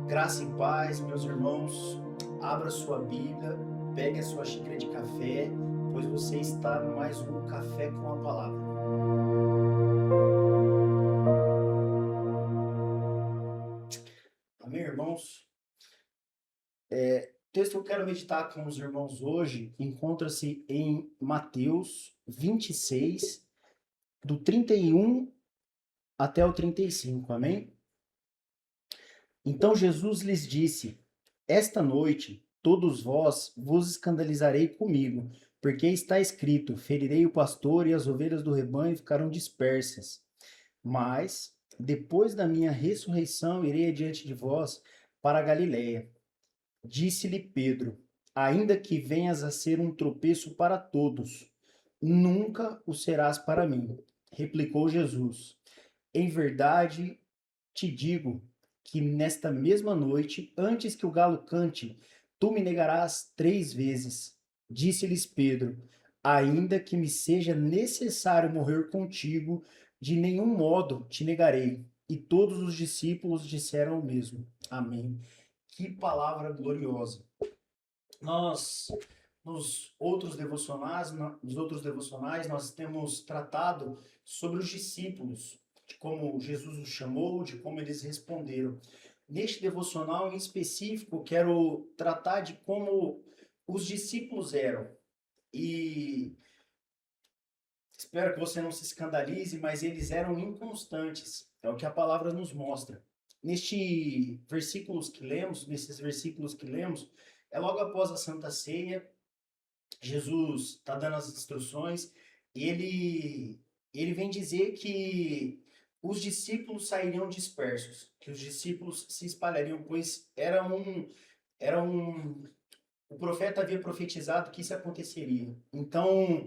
Graça e paz, meus irmãos. Abra sua Bíblia, pegue a sua xícara de café, pois você está no mais um Café com a Palavra. Amém, irmãos? O texto que eu quero meditar com os irmãos hoje encontra-se em Mateus 26, do 31 até o 35, amém? Então Jesus lhes disse: Esta noite todos vós vos escandalizarei comigo, porque está escrito: Ferirei o pastor e as ovelhas do rebanho ficarão dispersas. Mas depois da minha ressurreição irei adiante de vós para a Galiléia. Disse-lhe Pedro: Ainda que venhas a ser um tropeço para todos, nunca o serás para mim. Replicou Jesus: Em verdade te digo que nesta mesma noite, antes que o galo cante, tu me negarás 3 vezes. Disse-lhes Pedro: Ainda que me seja necessário morrer contigo, de nenhum modo te negarei. E todos os discípulos disseram o mesmo. Amém. Que palavra gloriosa. Nós, nos outros devocionais, nós temos tratado sobre os discípulos, de como Jesus os chamou, de como eles responderam. Neste devocional em específico, quero tratar de como os discípulos eram. E espero que você não se escandalize, mas eles eram inconstantes. É o que a palavra nos mostra. Nesses versículos que lemos, é logo após a Santa Ceia. Jesus está dando as instruções e ele vem dizer que os discípulos sairiam dispersos, que os discípulos se espalhariam, pois o profeta havia profetizado que isso aconteceria. Então,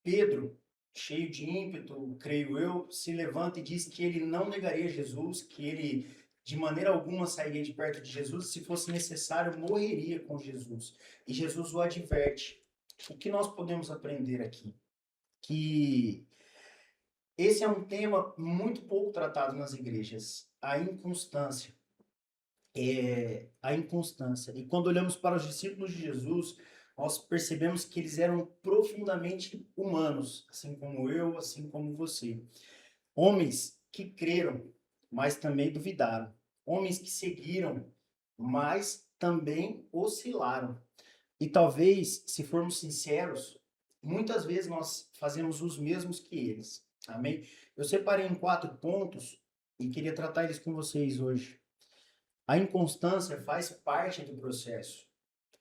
Pedro, cheio de ímpeto, creio eu, se levanta e diz que ele não negaria Jesus, que ele de maneira alguma sairia de perto de Jesus, se fosse necessário, morreria com Jesus. E Jesus o adverte. O que nós podemos aprender aqui? Que esse é um tema muito pouco tratado nas igrejas, a inconstância. A inconstância. E quando olhamos para os discípulos de Jesus, nós percebemos que eles eram profundamente humanos, assim como eu, assim como você. Homens que creram, mas também duvidaram. Homens que seguiram, mas também oscilaram. E talvez, se formos sinceros, muitas vezes nós fazemos os mesmos que eles. Amém? Eu separei em 4 pontos e queria tratar eles com vocês hoje. A inconstância faz parte do processo.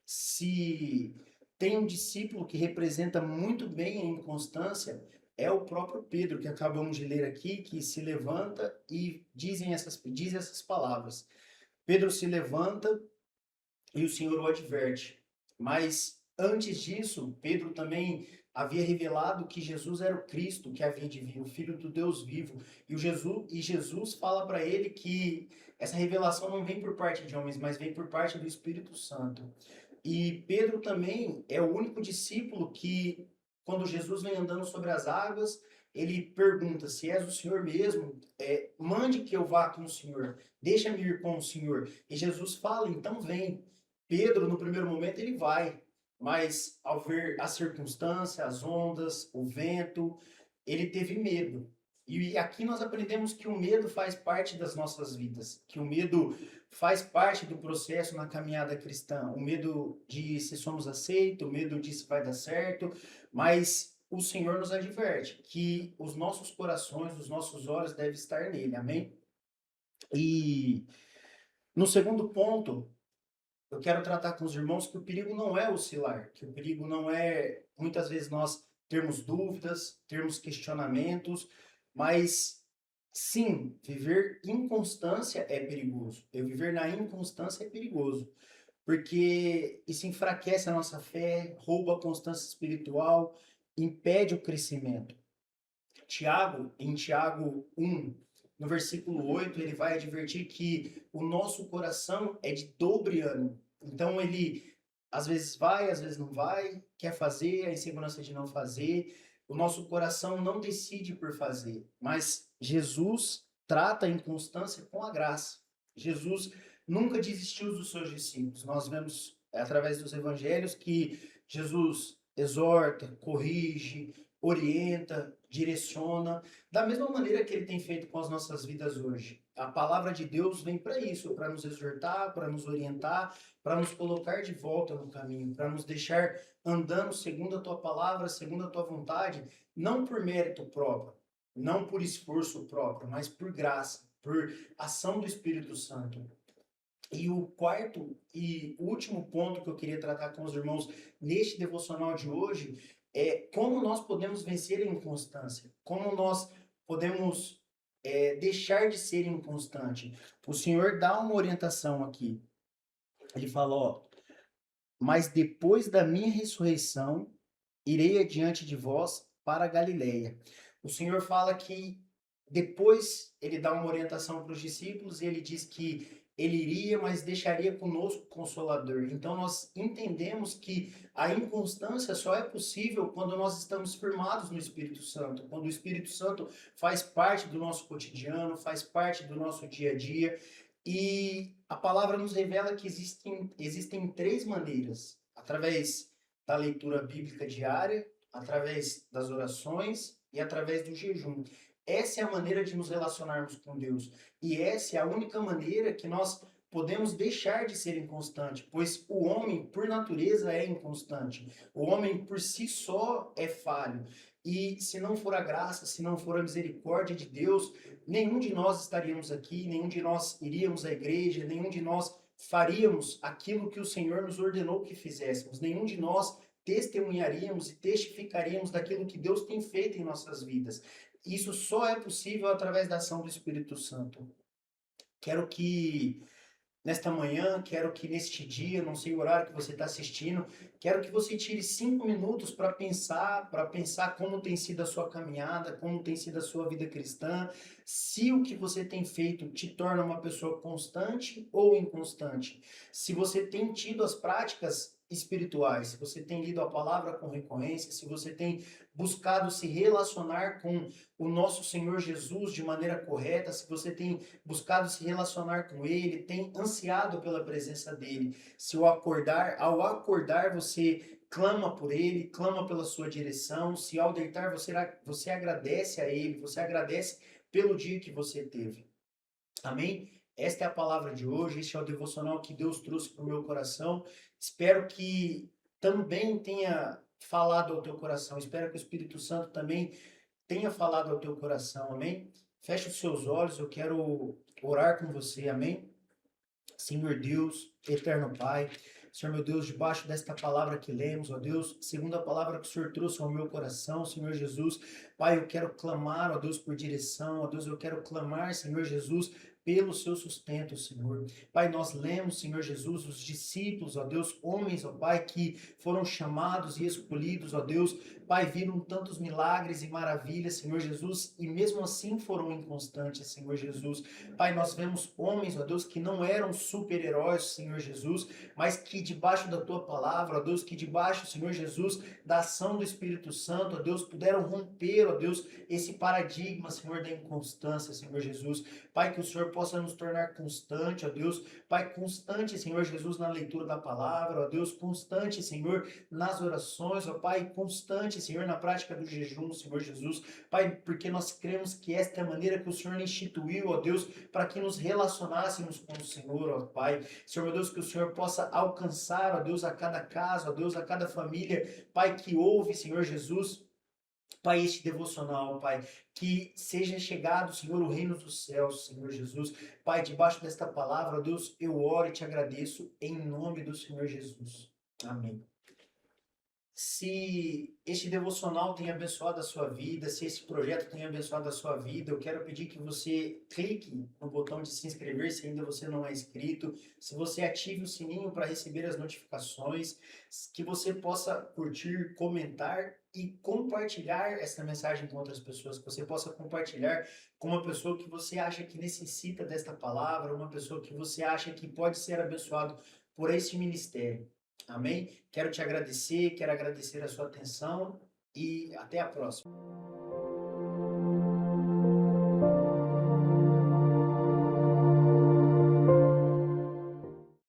Se tem um discípulo que representa muito bem a inconstância, é o próprio Pedro, que acabamos de ler aqui, que se levanta e diz essas palavras. Pedro se levanta e o Senhor o adverte. Mas antes disso, Pedro também havia revelado que Jesus era o Cristo que havia de vir, o Filho do Deus vivo. E Jesus fala para ele que essa revelação não vem por parte de homens, mas vem por parte do Espírito Santo. E Pedro também é o único discípulo que, quando Jesus vem andando sobre as águas, ele pergunta: se és o Senhor mesmo, mande que eu vá com o Senhor, deixa-me ir com o Senhor. E Jesus fala: então vem. Pedro, no primeiro momento, ele vai, mas ao ver a circunstância, as ondas, o vento, ele teve medo. E aqui nós aprendemos que o medo faz parte das nossas vidas, que o medo faz parte do processo na caminhada cristã. O medo de se somos aceitos, o medo de se vai dar certo, mas o Senhor nos adverte que os nossos corações, os nossos olhos devem estar nele, amém? E no segundo ponto, eu quero tratar com os irmãos que o perigo não é oscilar, que o perigo não é, muitas vezes, nós termos dúvidas, termos questionamentos, mas sim, viver inconstância é perigoso. Eu viver na inconstância é perigoso, porque isso enfraquece a nossa fé, rouba a constância espiritual, impede o crescimento. Em Tiago 1, no versículo 8, ele vai advertir que o nosso coração é de dobre ânimo. Então ele às vezes vai, às vezes não vai, quer fazer, a insegurança de não fazer. O nosso coração não decide por fazer, mas Jesus trata a inconstância com a graça. Jesus nunca desistiu dos seus discípulos. Nós vemos através dos evangelhos que Jesus exorta, corrige, orienta, direciona, da mesma maneira que ele tem feito com as nossas vidas hoje. A palavra de Deus vem para isso, para nos exortar, para nos orientar, para nos colocar de volta no caminho, para nos deixar andando segundo a tua palavra, segundo a tua vontade, não por mérito próprio, não por esforço próprio, mas por graça, por ação do Espírito Santo. E o quarto e último ponto que eu queria tratar com os irmãos neste devocional de hoje é como nós podemos vencer a inconstância, como nós podemos deixar de ser inconstante. O Senhor dá uma orientação aqui. Ele fala, ó, mas depois da minha ressurreição, irei adiante de vós para a Galileia. O Senhor fala que depois ele dá uma orientação para os discípulos e ele diz que ele iria, mas deixaria conosco o Consolador. Então nós entendemos que a inconstância só é possível quando nós estamos firmados no Espírito Santo, quando o Espírito Santo faz parte do nosso cotidiano, faz parte do nosso dia a dia. E a palavra nos revela que existem três maneiras, através da leitura bíblica diária, através das orações e através do jejum. Essa é a maneira de nos relacionarmos com Deus. E essa é a única maneira que nós podemos deixar de ser inconstante, pois o homem, por natureza, é inconstante. O homem, por si só, é falho. E se não for a graça, se não for a misericórdia de Deus, nenhum de nós estaríamos aqui, nenhum de nós iríamos à igreja, nenhum de nós faríamos aquilo que o Senhor nos ordenou que fizéssemos, nenhum de nós testemunharíamos e testificaríamos daquilo que Deus tem feito em nossas vidas. Isso só é possível através da ação do Espírito Santo. Quero que nesta manhã, quero que neste dia, não sei o horário que você está assistindo, quero que você tire 5 minutos para pensar como tem sido a sua caminhada, como tem sido a sua vida cristã, se o que você tem feito te torna uma pessoa constante ou inconstante, se você tem tido as práticas espirituais, se você tem lido a palavra com recorrência, se você tem buscado se relacionar com o nosso Senhor Jesus de maneira correta, se você tem buscado se relacionar com Ele, tem ansiado pela presença dEle. Se ao acordar você clama por Ele, clama pela sua direção, se ao deitar você agradece a Ele, você agradece pelo dia que você teve. Amém? Esta é a palavra de hoje, este é o devocional que Deus trouxe para o meu coração. Espero que também tenha falado ao teu coração, espero que o Espírito Santo também tenha falado ao teu coração, amém? Feche os seus olhos, eu quero orar com você, amém? Senhor Deus, eterno Pai, Senhor meu Deus, debaixo desta palavra que lemos, ó Deus, segundo a palavra que o Senhor trouxe ao meu coração, Senhor Jesus, Pai, eu quero clamar, ó Deus, por direção, ó Deus, eu quero clamar, Senhor Jesus, pelo seu sustento, Senhor. Pai, nós lemos, Senhor Jesus, os discípulos, ó Deus, homens, ó Pai, que foram chamados e escolhidos, ó Deus, Pai, viram tantos milagres e maravilhas, Senhor Jesus, e mesmo assim foram inconstantes, Senhor Jesus. Pai, nós vemos homens, ó Deus, que não eram super-heróis, Senhor Jesus, mas que debaixo da tua palavra, ó Deus, que debaixo, Senhor Jesus, da ação do Espírito Santo, ó Deus, puderam romper, ó Deus, esse paradigma, Senhor, da inconstância, Senhor Jesus. Pai, que o Senhor possa nos tornar constante, ó Deus. Pai, constante, Senhor Jesus, na leitura da palavra, ó Deus, constante, Senhor, nas orações, ó Pai, constante, Senhor, na prática do jejum, Senhor Jesus. Pai, porque nós cremos que esta é a maneira que o Senhor instituiu, ó Deus, para que nos relacionássemos com o Senhor, ó Pai. Senhor, meu Deus, que o Senhor possa alcançar, ó Deus, a cada casa, ó Deus, a cada família, Pai, que ouve, Senhor Jesus, Pai, este devocional, Pai, que seja chegado, Senhor, o reino dos céus, Senhor Jesus. Pai, debaixo desta palavra, ó Deus, eu oro e te agradeço em nome do Senhor Jesus. Amém. Se este devocional tem abençoado a sua vida, se esse projeto tem abençoado a sua vida, eu quero pedir que você clique no botão de se inscrever se ainda você não é inscrito, se você ative o sininho para receber as notificações, que você possa curtir, comentar e compartilhar essa mensagem com outras pessoas, que você possa compartilhar com uma pessoa que você acha que necessita desta palavra, uma pessoa que você acha que pode ser abençoado por este ministério. Amém? Quero te agradecer, quero agradecer a sua atenção e até a próxima.